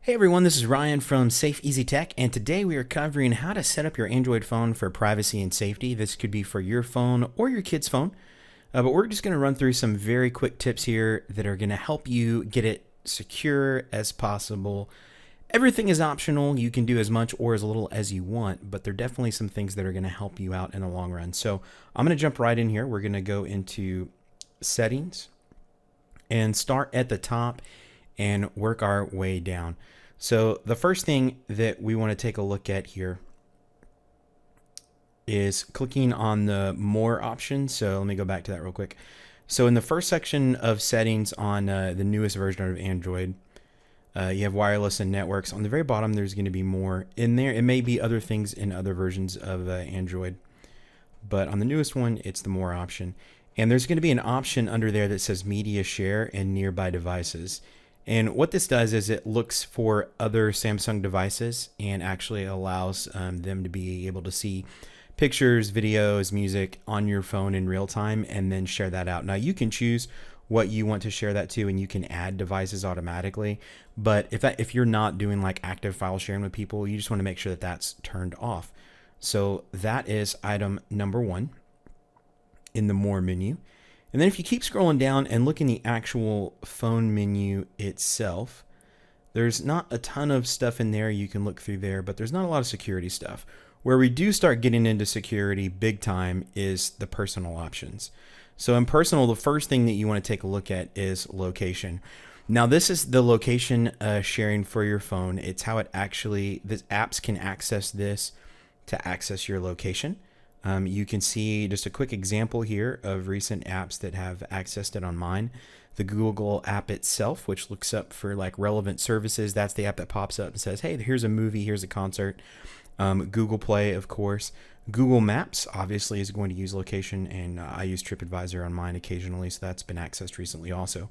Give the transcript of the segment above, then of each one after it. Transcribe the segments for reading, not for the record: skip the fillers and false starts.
Hey everyone, this is Ryan from Safe Easy Tech, and today we are covering how to set up your Android phone for privacy and safety. This could be for your phone or your kid's phone, but we're just going to run through some very quick tips here that are going to help you get it secure as possible. Everything is optional. You can do as much or as little as you want, but there are definitely some things that are going to help you out in the long run. So I'm going to jump right in here. We're going to go into settings and start at the top and work our way down. So the first thing that we want to take a look at here is clicking on the more option. So let me go back to that real quick. So in the first section of settings on the newest version of Android, you have wireless and networks. On the very bottom, there's going to be more in there. It may be other things in other versions of Android, but on the newest one, it's the more option. And there's going to be an option under there that says media share and nearby devices. And what this does is it looks for other Samsung devices and actually allows them to be able to see pictures, videos, music on your phone in real time and then share that out. Now you can choose what you want to share that to, and you can add devices automatically. But if you're not doing like active file sharing with people, you just want to make sure that that's turned off. So that is item number one in the more menu. And then if you keep scrolling down and look in the actual phone menu itself, there's not a ton of stuff in there. You can look through there, but there's not a lot of security stuff. Where we do start getting into security big time is the personal options. So in personal, the first thing that you want to take a look at is location. Now this is the location sharing for your phone. It's how it actually, the apps can access this to access your location. You can see just a quick example here of recent apps that have accessed it on mine. The Google app itself, which looks up for like relevant services. That's the app that pops up and says, hey, here's a movie, here's a concert. Google Play, of course. Google Maps, obviously, is going to use location, and I use TripAdvisor on mine occasionally, so that's been accessed recently also.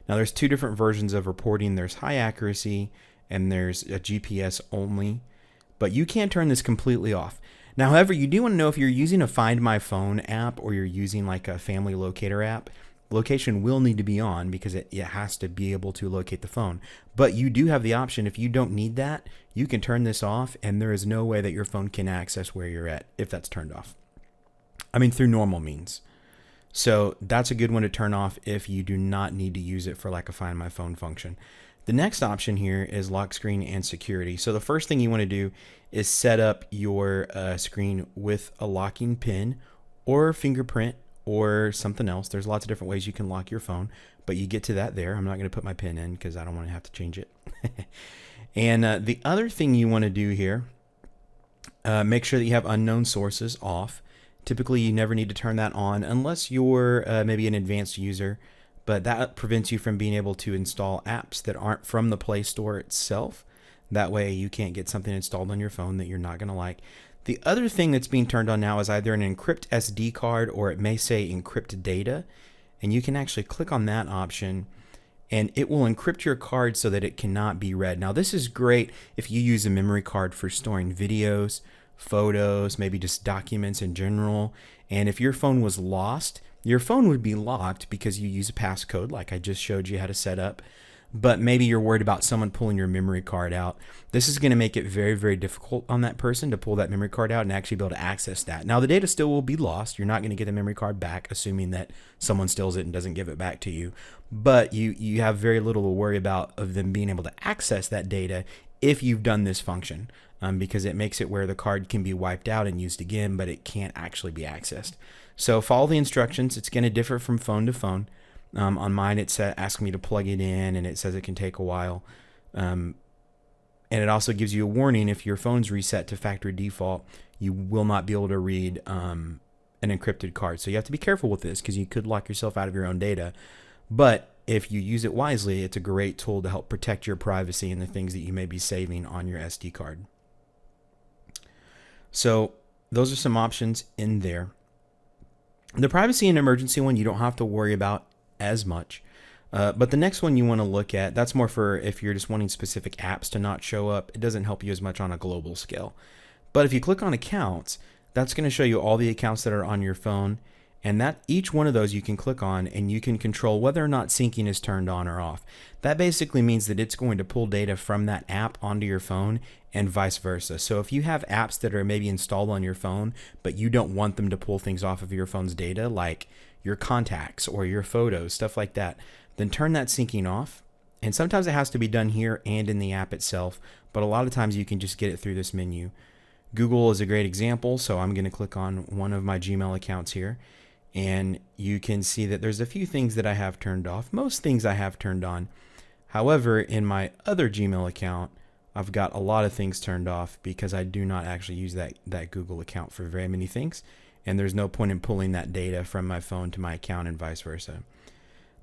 Now, there's two different versions of reporting. There's high accuracy, and there's a GPS only, but you can turn this completely off. Now, however, you do want to know if you're using a Find My Phone app or you're using like a family locator app, location will need to be on because it has to be able to locate the phone. But you do have the option, if you don't need that, you can turn this off and there is no way that your phone can access where you're at if that's turned off. I mean, through normal means. So that's a good one to turn off if you do not need to use it for like a Find My Phone function. The next option here is lock screen and security. So the first thing you want to do is set up your screen with a locking pin or fingerprint or something else. There's lots of different ways you can lock your phone, but you get to that there. I'm not going to put my pin in because I don't want to have to change it. And the other thing you want to do here, make sure that you have unknown sources off. Typically, you never need to turn that on unless you're maybe an advanced user, but that prevents you from being able to install apps that aren't from the Play Store itself. That way you can't get something installed on your phone that you're not going to like. The other thing that's being turned on now is either an encrypt SD card or it may say encrypt data. And you can actually click on that option and it will encrypt your card so that it cannot be read. Now this is great if you use a memory card for storing videos, photos, maybe just documents in general. And if your phone was lost, your phone would be locked because you use a passcode like I just showed you how to set up. But maybe you're worried about someone pulling your memory card out. This is going to make it very, very difficult on that person to pull that memory card out and actually be able to access that. Now, the data still will be lost. You're not going to get the memory card back, assuming that someone steals it and doesn't give it back to you. But you have very little to worry about of them being able to access that data if you've done this function, because it makes it where the card can be wiped out and used again, but it can't actually be accessed. So follow the instructions. It's going to differ from phone to phone. On mine, it's asking me to plug it in, and it says it can take a while. And it also gives you a warning if your phone's reset to factory default, you will not be able to read an encrypted card. So you have to be careful with this because you could lock yourself out of your own data. But if you use it wisely, it's a great tool to help protect your privacy and the things that you may be saving on your SD card. So those are some options in there. The privacy and emergency one, you don't have to worry about as much. But the next one you want to look at, that's more for if you're just wanting specific apps to not show up. It doesn't help you as much on a global scale. But if you click on accounts, that's going to show you all the accounts that are on your phone. And that each one of those you can click on and you can control whether or not syncing is turned on or off. That basically means that it's going to pull data from that app onto your phone and vice versa. So if you have apps that are maybe installed on your phone, but you don't want them to pull things off of your phone's data, like your contacts or your photos, stuff like that, then turn that syncing off. And sometimes it has to be done here and in the app itself, but a lot of times you can just get it through this menu. Google is a great example, so I'm going to click on one of my Gmail accounts here. And you can see that there's a few things that I have turned off. Most things I have turned on. However, in my other Gmail account, I've got a lot of things turned off because I do not actually use that Google account for very many things. And there's no point in pulling that data from my phone to my account and vice versa.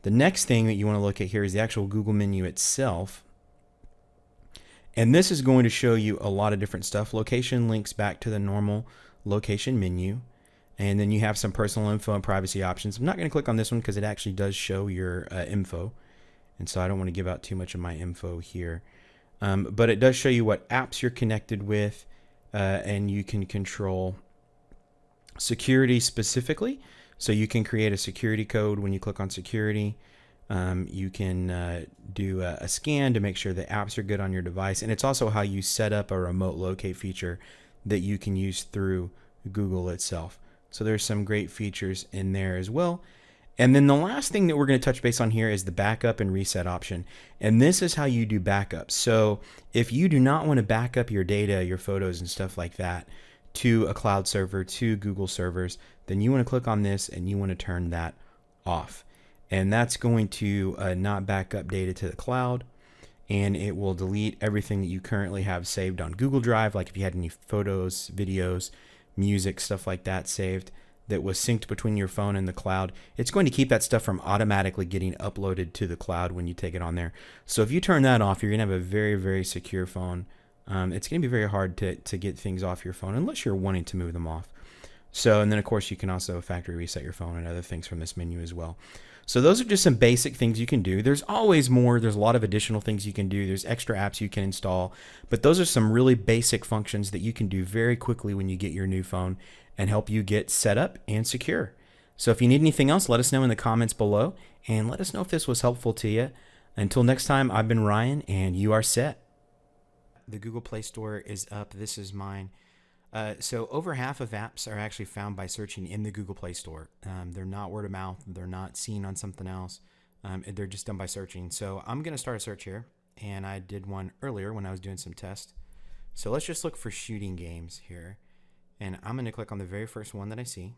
The next thing that you want to look at here is the actual Google menu itself. And this is going to show you a lot of different stuff. Location links back to the normal location menu. And then you have some personal info and privacy options. I'm not going to click on this one because it actually does show your info. And so I don't want to give out too much of my info here. But it does show you what apps you're connected with. And you can control security specifically. So you can create a security code when you click on security. You can do a scan to make sure the apps are good on your device. And it's also how you set up a remote locate feature that you can use through Google itself. So there's some great features in there as well. And then the last thing that we're going to touch base on here is the backup and reset option. And this is how you do backups. So if you do not want to back up your data, your photos and stuff like that to a cloud server, to Google servers, then you want to click on this and you want to turn that off. And that's going to not back up data to the cloud. And it will delete everything that you currently have saved on Google Drive, like if you had any photos, videos, music, stuff like that saved that was synced between your phone and the cloud. It's going to keep that stuff from automatically getting uploaded to the cloud when you take it on there. So if you turn that off, you're going to have a very, very secure phone. It's going to be very hard to get things off your phone unless you're wanting to move them off. So, and then of course you can also factory reset your phone and other things from this menu as well. So those are just some basic things you can do. There's always more. There's a lot of additional things you can do. There's extra apps you can install, but those are some really basic functions that you can do very quickly when you get your new phone and help you get set up and secure. So if you need anything else, let us know in the comments below and let us know if this was helpful to you. Until next time, I've been Ryan and you are set. The Google Play Store is up. This is mine. So over half of apps are actually found by searching in the Google Play Store. They're not word of mouth. They're not seen on something else. They're just done by searching. So I'm going to start a search here. And I did one earlier when I was doing some tests. So let's just look for shooting games here. And I'm going to click on the very first one that I see.